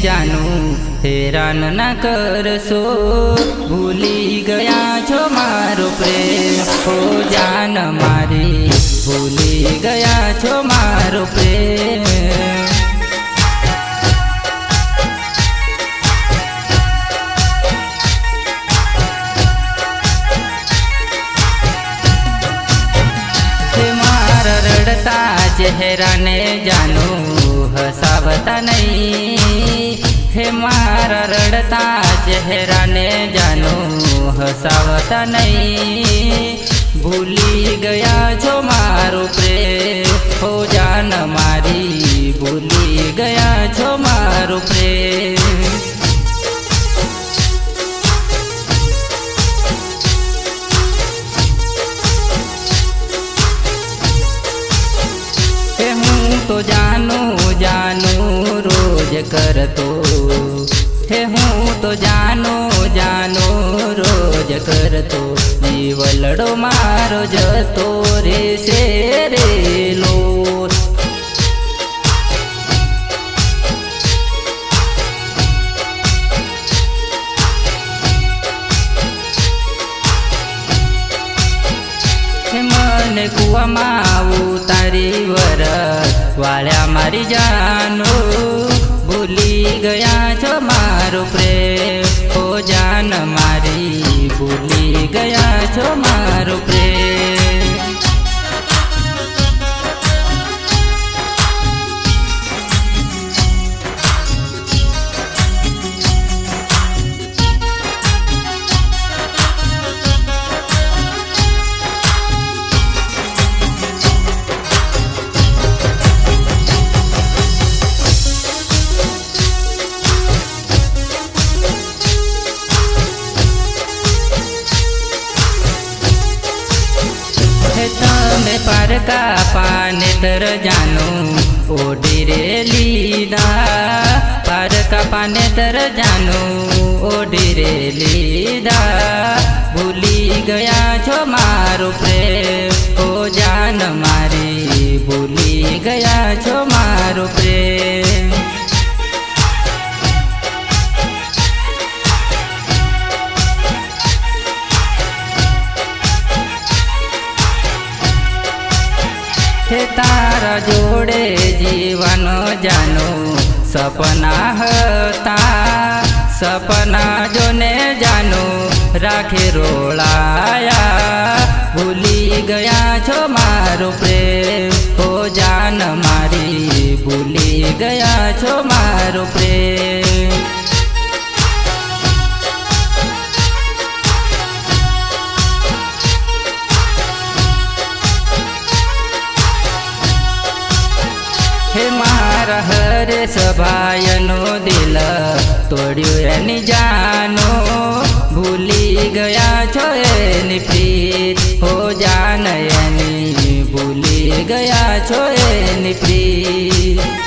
जानू हैरान न करशो, भूली गया छो मारो प्रेम। हो जान मारी भूली गया छो मारो प्रेम। रड़ता चेहरा ने जानू हसावता नहीं, हे मारा रड़ता चेहरा ने जानू हसावता नहीं। भूली गया जो मारो प्रेम, हो जान मारी भूली गया जो मारो प्रेम। तो जानू जानू रोज करतो हे, हूँ तो जानू जानू रोज करतो। जीवलड़ो मारो जतो रे से रे लो। મને કુવામાં ઉતારી વરસ વાળ્યા મારી જાનો, ભૂલી ગયા છો મારો પ્રેમ। હો જાન મારી ભૂલી ગયા છો મારો પ્રેમ। पारका पाने तर जानू ओढ़ी रे लीदा, पारका पाने तर जानू ओढ़ी रे लीदा। भूली गया छो मारो प्रेम, हो जान मारी भूली गया छो मारो प्रेम। तारा जोड़े जीवन जानो सपना हता, सपना जोने जानो राखे रोलाया। भूली गया छो मारो प्रेम, हो जान मारी भूली गया छो मारो प्रेम। हे मारा हरेश भाईनो दिल तोड़्यो एनी जानो, भूली गया छो एनी प्रीत। हो जान एनी भूली गया छो एनी प्रीत।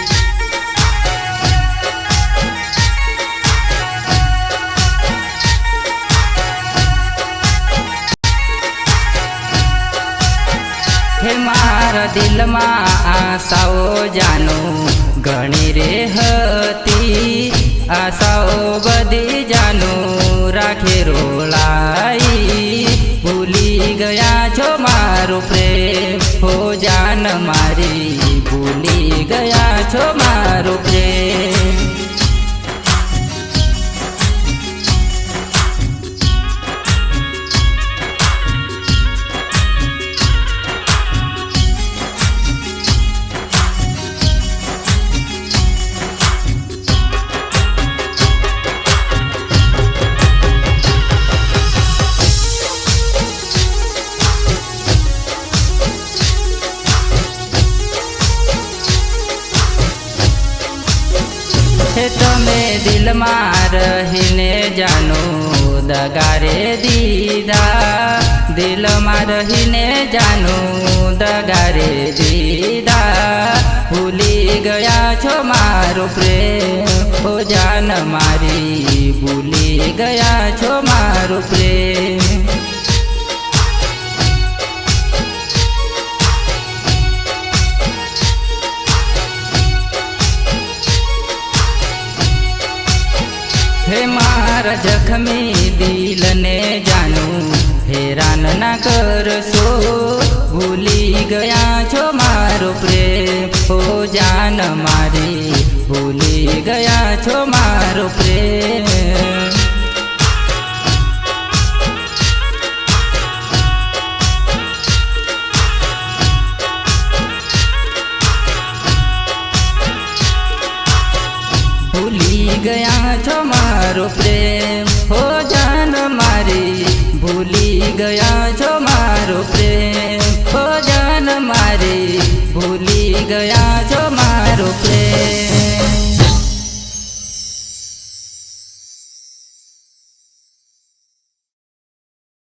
हे मारा दिल में आशाओ जानू घणी रे हती, आशाओ बधी जानू राखे रोलाई। भूली गया छो मारो प्रेम, हो जान मारी भूली गया छो मारो प्रेम। तमे दिल में रहीने जानू दगारे दीदा, दिल में रहीने जानू दगारे दीदा। भूली गया छो मारो प्रेम, हो जान मारी भूली गया छो मारो प्रेम। ના કરશો, ભૂલી ગયા છો મારો પ્રેમ, હો જાન મારી ભૂલી ગયા છો મારો પ્રેમ. ભૂલી ગયા છો મારો પ્રેમ, હો જાન મારી ભૂલી ગયા છો